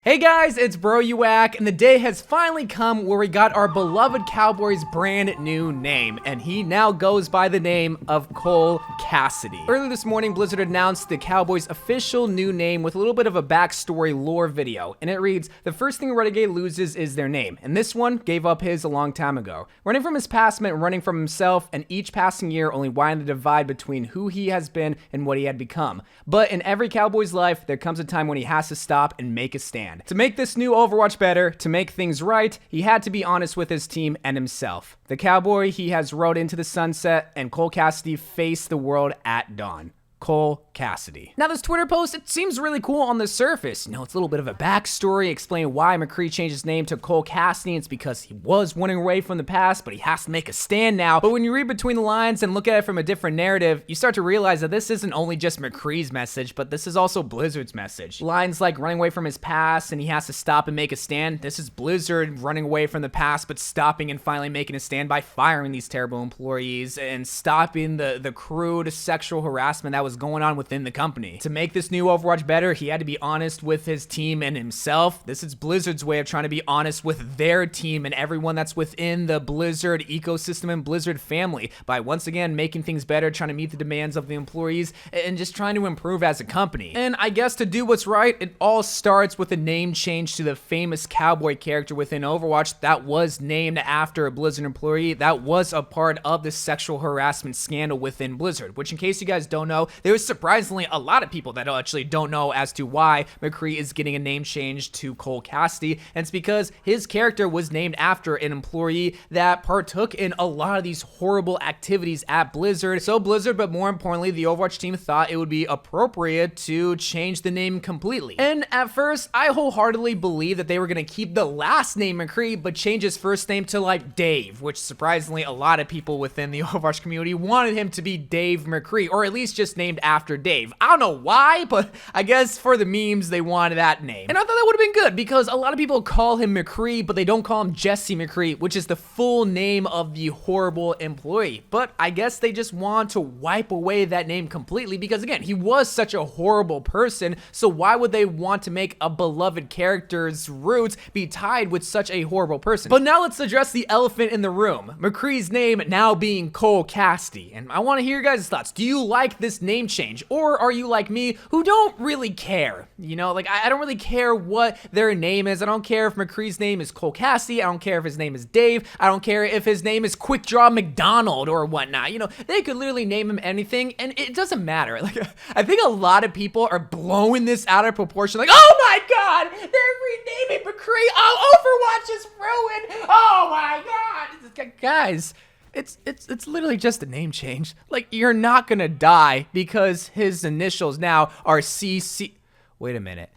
Hey guys, it's Bro You Wack, and the day has finally come where we got our beloved Cowboy's brand new name, and he now goes by the name of Cole Cassidy. Earlier this morning, Blizzard announced the Cowboy's official new name with a little bit of a backstory lore video, and it reads, the first thing a renegade loses is their name, and this one gave up his a long time ago. Running from his past meant running from himself, and each passing year only widened the divide between who he has been and what he had become. But in every Cowboy's life, there comes a time when he has to stop and make a stand. To make this new Overwatch better, to make things right, he had to be honest with his team and himself. The Cowboy he has rode into the sunset, and Cole Cassidy faced the world at dawn. Cole Cassidy. Now this Twitter post, it seems really cool on the surface. You know, it's a little bit of a backstory explaining why McCree changed his name to Cole Cassidy. It's because he was running away from the past, but he has to make a stand now. But when you read between the lines and look at it from a different narrative, you start to realize that this isn't only just McCree's message, but this is also Blizzard's message. Lines like running away from his past and he has to stop and make a stand. This is Blizzard running away from the past, but stopping and finally making a stand by firing these terrible employees and stopping the crude sexual harassment that was going on within the company. To make this new Overwatch better, he had to be honest with his team and himself. This is Blizzard's way of trying to be honest with their team and everyone that's within the Blizzard ecosystem and Blizzard family by once again making things better, trying to meet the demands of the employees and just trying to improve as a company. And I guess to do what's right, it all starts with a name change to the famous cowboy character within Overwatch that was named after a Blizzard employee that was a part of the sexual harassment scandal within Blizzard, which in case you guys don't know, there was surprisingly a lot of people that actually don't know as to why McCree is getting a name change to Cole Cassidy, and it's because his character was named after an employee that partook in a lot of these horrible activities at Blizzard. So Blizzard, but more importantly, the Overwatch team thought it would be appropriate to change the name completely. And at first, I wholeheartedly believed that they were going to keep the last name McCree, but change his first name to like Dave, which surprisingly a lot of people within the Overwatch community wanted him to be Dave McCree, or at least just named after Dave. I don't know why, but I guess for the memes, they wanted that name. And I thought that would have been good because a lot of people call him McCree, but they don't call him Jesse McCree, which is the full name of the horrible employee. But I guess they just want to wipe away that name completely because again, he was such a horrible person, so why would they want to make a beloved character's roots be tied with such a horrible person? But now let's address the elephant in the room. McCree's name now being Cole Cassidy. And I want to hear your guys' thoughts. Do you like this name change? Or are you like me who don't really care? You know, like I don't really care what their name is. I don't care if McCree's name is Cole Cassidy. I don't care if his name is Dave. I don't care if his name is Quick Draw McDonald or whatnot. You know, they could literally name him anything and it doesn't matter. Like, I think a lot of people are blowing this out of proportion. Like, oh my God, they're renaming McCree. Oh, Overwatch is ruined. Oh my God. Guys, it's literally just a name change. Like, you're not gonna die because his initials now are CC. Wait a minute.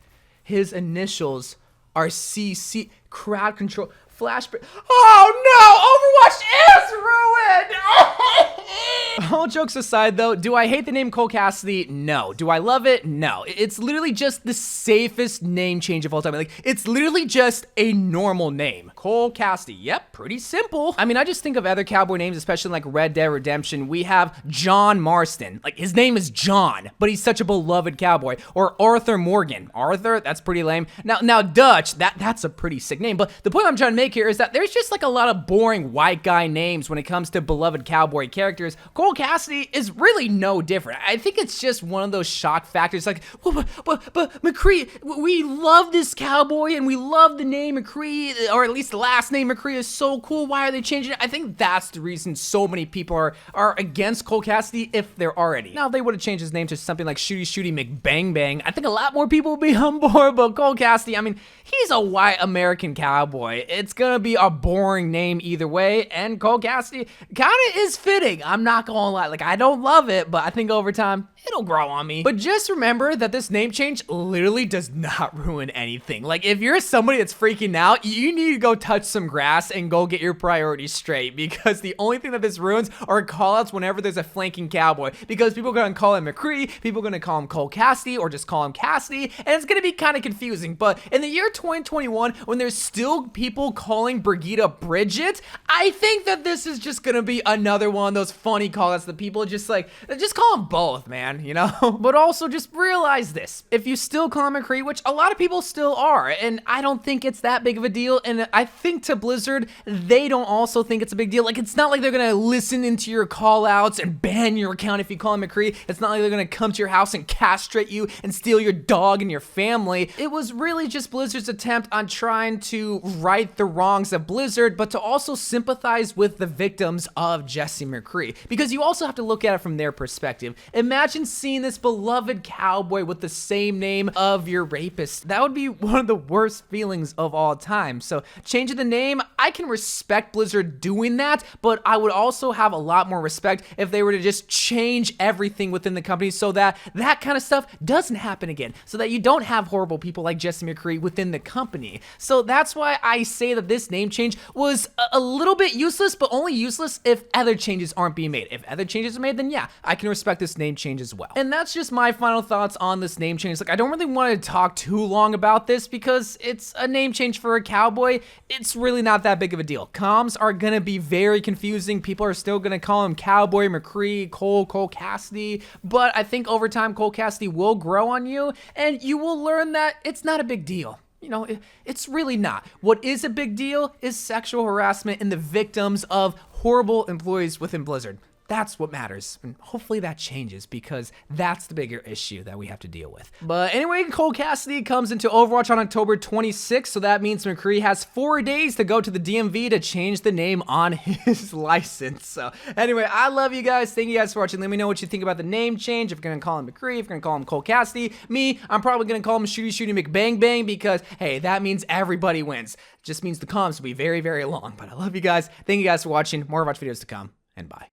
His initials are CC. Crowd control. Flashback. Oh no! Overwatch is ruined! All jokes aside though, do I hate the name Cole Cassidy? No. Do I love it? No. It's literally just the safest name change of all time. Like, it's literally just a normal name. Cole Cassidy. Yep, pretty simple. I mean, I just think of other cowboy names, especially like Red Dead Redemption. We have John Marston. Like, his name is John, but he's such a beloved cowboy. Or Arthur Morgan. Arthur? That's pretty lame. Now Dutch, that's a pretty sick name. But the point I'm trying to make here is that there's just like a lot of boring white guy names when it comes to beloved cowboy characters. Cole Cassidy is really no different. I think it's just one of those shock factors like, well, but McCree, we love this cowboy and we love the name McCree, or at least the last name McCree is so cool. Why are they changing it? I think that's the reason so many people are against Cole Cassidy if they're already. Now, if they would have changed his name to something like Shooty McBang Bang, I think a lot more people would be on board, but Cole Cassidy, I mean, he's a white American cowboy. It's gonna be a boring name either way, and Cole Cassidy kinda is fitting. I'm not gonna lie. Like, I don't love it, but I think over time, it'll grow on me. But just remember that this name change literally does not ruin anything. Like, if you're somebody that's freaking out, you need to go touch some grass and go get your priorities straight, because the only thing that this ruins are callouts whenever there's a flanking cowboy, because people are gonna call him McCree, people are gonna call him Cole Cassidy, or just call him Cassidy, and it's gonna be kind of confusing. But in the year 2021, when there's still people calling Brigitte Bridget, I think that this is just gonna be another one of those funny callouts that people just call them both, man. man, you know? But also just realize this. If you still call him McCree, which a lot of people still are, and I don't think it's that big of a deal, and I think to Blizzard, they don't also think it's a big deal. Like, it's not like they're gonna listen into your call outs and ban your account if you call him McCree. It's not like they're gonna come to your house and castrate you and steal your dog and your family. It was really just Blizzard's attempt on trying to right the wrongs of Blizzard, but to also sympathize with the victims of Jesse McCree. Because you also have to look at it from their perspective. Imagine seeing this beloved cowboy with the same name of your rapist. That would be one of the worst feelings of all time. So changing the name, I can respect Blizzard doing that, but I would also have a lot more respect if they were to just change everything within the company so that that kind of stuff doesn't happen again, so that you don't have horrible people like Jesse McCree within the company. So that's why I say that this name change was a little bit useless, but only useless if other changes aren't being made. If other changes are made, then yeah, I can respect this name change as well. And that's just my final thoughts on this name change. Like, I don't really want to talk too long about this because it's a name change for a cowboy. It's really not that big of a deal. Comms are gonna be very confusing. People are still gonna call him Cowboy McCree, Cole Cassidy, but I think over time Cole Cassidy will grow on you and you will learn that it's not a big deal. You know, it's really not. What is a big deal is sexual harassment and the victims of horrible employees within Blizzard. That's what matters, and hopefully that changes because that's the bigger issue that we have to deal with. But anyway, Cole Cassidy comes into Overwatch on October 26th, so that means McCree has 4 days to go to the DMV to change the name on his license. So anyway, I love you guys. Thank you guys for watching. Let me know what you think about the name change. If you're gonna call him McCree, if you're gonna call him Cole Cassidy. Me, I'm probably gonna call him Shooty McBang Bang because, hey, that means everybody wins. Just means the comms will be very, very long. But I love you guys. Thank you guys for watching. More Overwatch videos to come, and bye.